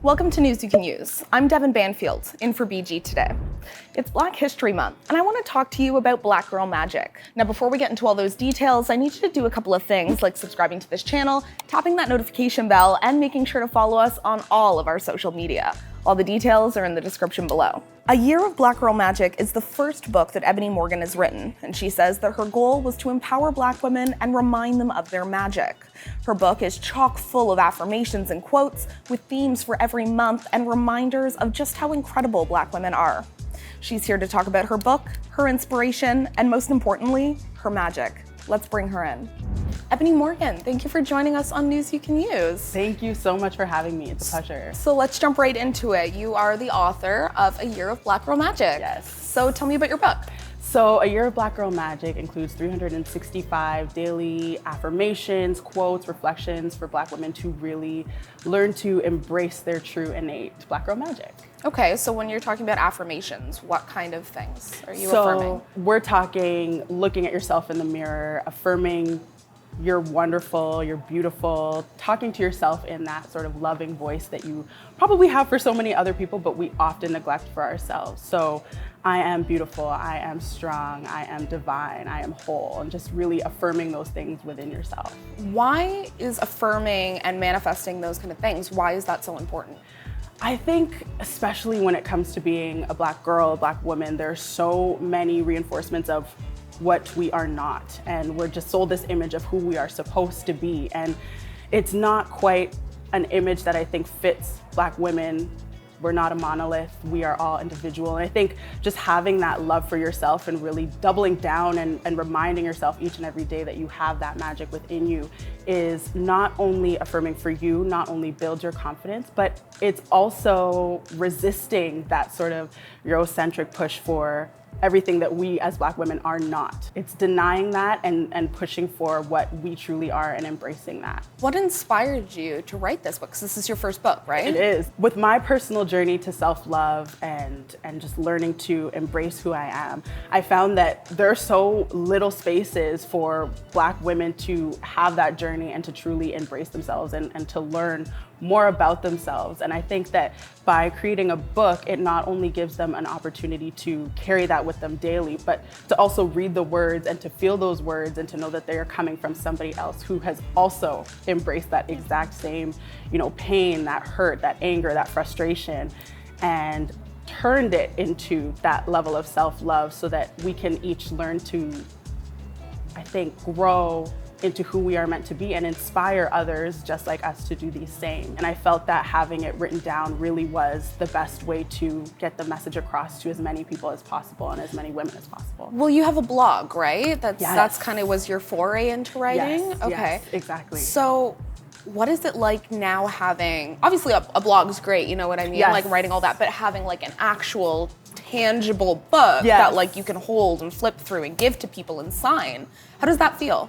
Welcome to News You Can Use. I'm Devin Banfield, in for BG today. It's Black History Month, and I want to talk to you about Black Girl Magic. Now, before we get into all those details, I need you to do a couple of things, like subscribing to this channel, tapping that notification bell, and making sure to follow us on all of our social media. All the details are in the description below. A Year of Black Girl Magic is the first book that Eboni Morgan has written, and she says that her goal was to empower Black women and remind them of their magic. Her book is chock full of affirmations and quotes, with themes for every month and reminders of just how incredible Black women are. She's here to talk about her book, her inspiration, and most importantly, her magic. Let's bring her in. Eboni Morgan, thank you for joining us on News You Can Use. Thank you so much for having me. It's a pleasure. So let's jump right into it. You are the author of A Year of Black Girl Magic. Yes. So tell me about your book. So A Year of Black Girl Magic includes 365 daily affirmations, quotes, reflections for Black women to really learn to embrace their true innate Black girl magic. Okay, so when you're talking about affirmations, what kind of things are you affirming? We're talking looking at yourself in the mirror, affirming you're wonderful, you're beautiful, talking to yourself in that sort of loving voice that you probably have for so many other people, but we often neglect for ourselves. So I am beautiful, I am strong, I am divine, I am whole, and just really affirming those things within yourself. Why is affirming and manifesting those kind of things, why is that so important? I think, especially when it comes to being a Black girl, a Black woman, there are so many reinforcements of what we are not, and we're just sold this image of who we are supposed to be, and it's not quite an image that I think fits Black women. We're not a monolith, we are all individual, and I think just having that love for yourself and really doubling down and reminding yourself each and every day that you have that magic within you is not only affirming for you, not only builds your confidence, but it's also resisting that sort of Eurocentric push for everything that we as Black women are not. It's denying that and pushing for what we truly are and embracing that. What inspired you to write this book? Because this is your first book, right? It is. With my personal journey to self-love and just learning to embrace who I am, I found that there are so little spaces for Black women to have that journey and to truly embrace themselves and to learn more about themselves. And I think that by creating a book, it not only gives them an opportunity to carry that with them daily, but to also read the words and to feel those words and to know that they are coming from somebody else who has also embraced that exact same, pain, that hurt, that anger, that frustration, and turned it into that level of self-love so that we can each learn to, I think, grow into who we are meant to be and inspire others just like us to do the same. And I felt that having it written down really was the best way to get the message across to as many people as possible and as many women as possible. Well, you have a blog, right? Yes. That's kind of was your foray into writing? Yes, okay. yes, exactly. So what is it like now having, obviously a blog is great, you know what I mean? Yes. Like writing all that, but having like an actual tangible book Yes. that like you can hold and flip through and give to people and sign. How does that feel?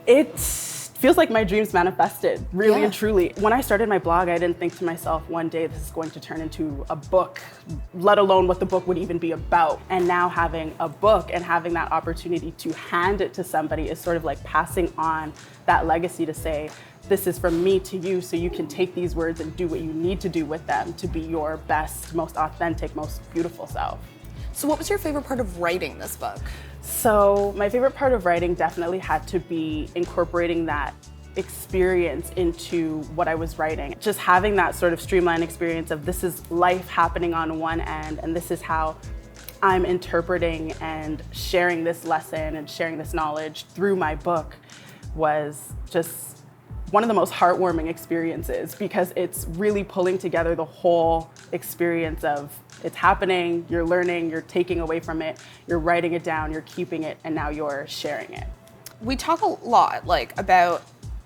It feels like my dreams manifested, really and truly. When I started my blog, I didn't think to myself, one day this is going to turn into a book, let alone what the book would even be about. And now having a book and having that opportunity to hand it to somebody is sort of like passing on that legacy to say, this is from me to you, so you can take these words and do what you need to do with them to be your best, most authentic, most beautiful self. So what was your favorite part of writing this book? So my favorite part of writing definitely had to be incorporating that experience into what I was writing. Just having that sort of streamlined experience of this is life happening on one end and this is how I'm interpreting and sharing this lesson and sharing this knowledge through my book was just one of the most heartwarming experiences because it's really pulling together the whole experience of it's happening, you're learning, you're taking away from it, you're writing it down, you're keeping it, and now you're sharing it. We talk a lot about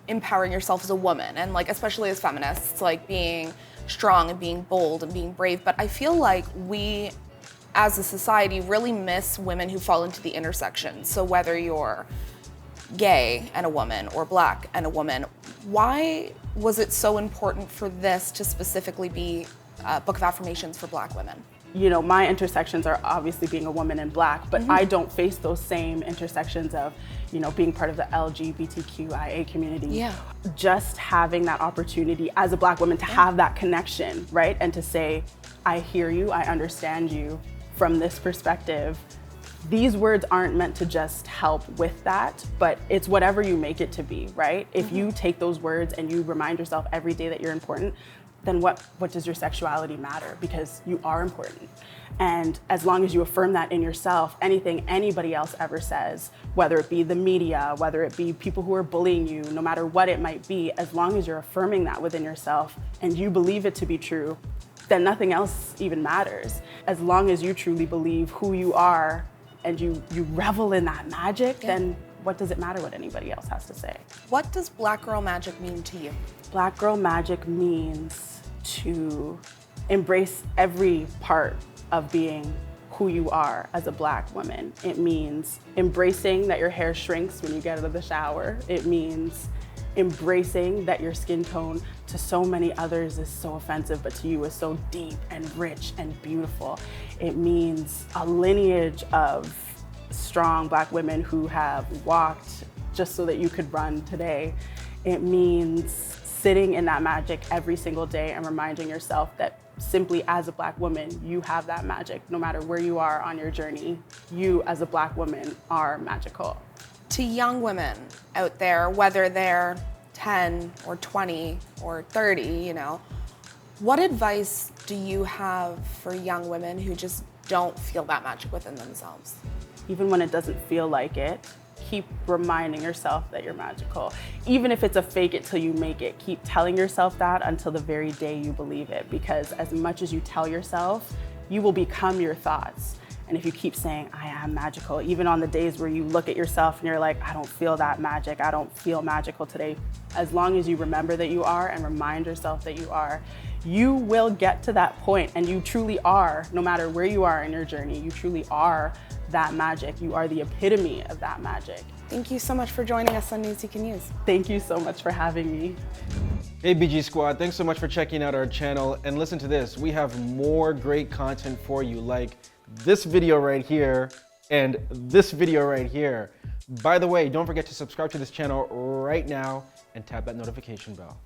empowering yourself as a woman and especially as feminists, being strong and being bold and being brave, but I feel like we as a society really miss women who fall into the intersection. So whether you're gay and a woman or Black and a woman, why was it so important for this to specifically be a book of affirmations for Black women? you know, my intersections are obviously being a woman in Black, but I don't face those same intersections of, you know, being part of the LGBTQIA community. Yeah. Just having that opportunity as a Black woman to have that connection, right? And to say, I hear you, I understand you from this perspective. These words aren't meant to just help with that, but it's whatever you make it to be, right? If you take those words and you remind yourself every day that you're important, then what does your sexuality matter? Because you are important. And as long as you affirm that in yourself, anything anybody else ever says, whether it be the media, whether it be people who are bullying you, no matter what it might be, as long as you're affirming that within yourself and you believe it to be true, then nothing else even matters. As long as you truly believe who you are and you revel in that magic, then what does it matter what anybody else has to say? What does Black girl magic mean to you? Black girl magic means to embrace every part of being who you are as a Black woman. It means embracing that your hair shrinks when you get out of the shower. It means embracing that your skin tone to so many others is so offensive, but to you is so deep and rich and beautiful. It means a lineage of strong Black women who have walked just so that you could run today. It means sitting in that magic every single day and reminding yourself that simply as a Black woman, you have that magic. No matter where you are on your journey, you as a Black woman are magical. To young women out there, whether they're 10 or 20 or 30, you know, what advice do you have for young women who just don't feel that magic within themselves? Even when it doesn't feel like it, keep reminding yourself that you're magical. Even if it's a fake it till you make it, keep telling yourself that until the very day you believe it. Because as much as you tell yourself, you will become your thoughts. And if you keep saying, I am magical, even on the days where you look at yourself and you're like, I don't feel that magic, I don't feel magical today, as long as you remember that you are and remind yourself that you are, you will get to that point, and you truly are, no matter where you are in your journey, you truly are that magic. You are the epitome of that magic. Thank you so much for joining us on News You Can Use. Thank you so much for having me. Hey BG Squad, thanks so much for checking out our channel. And listen to this, we have more great content for you, like this video right here and this video right here. By the way, don't forget to subscribe to this channel right now and tap that notification bell.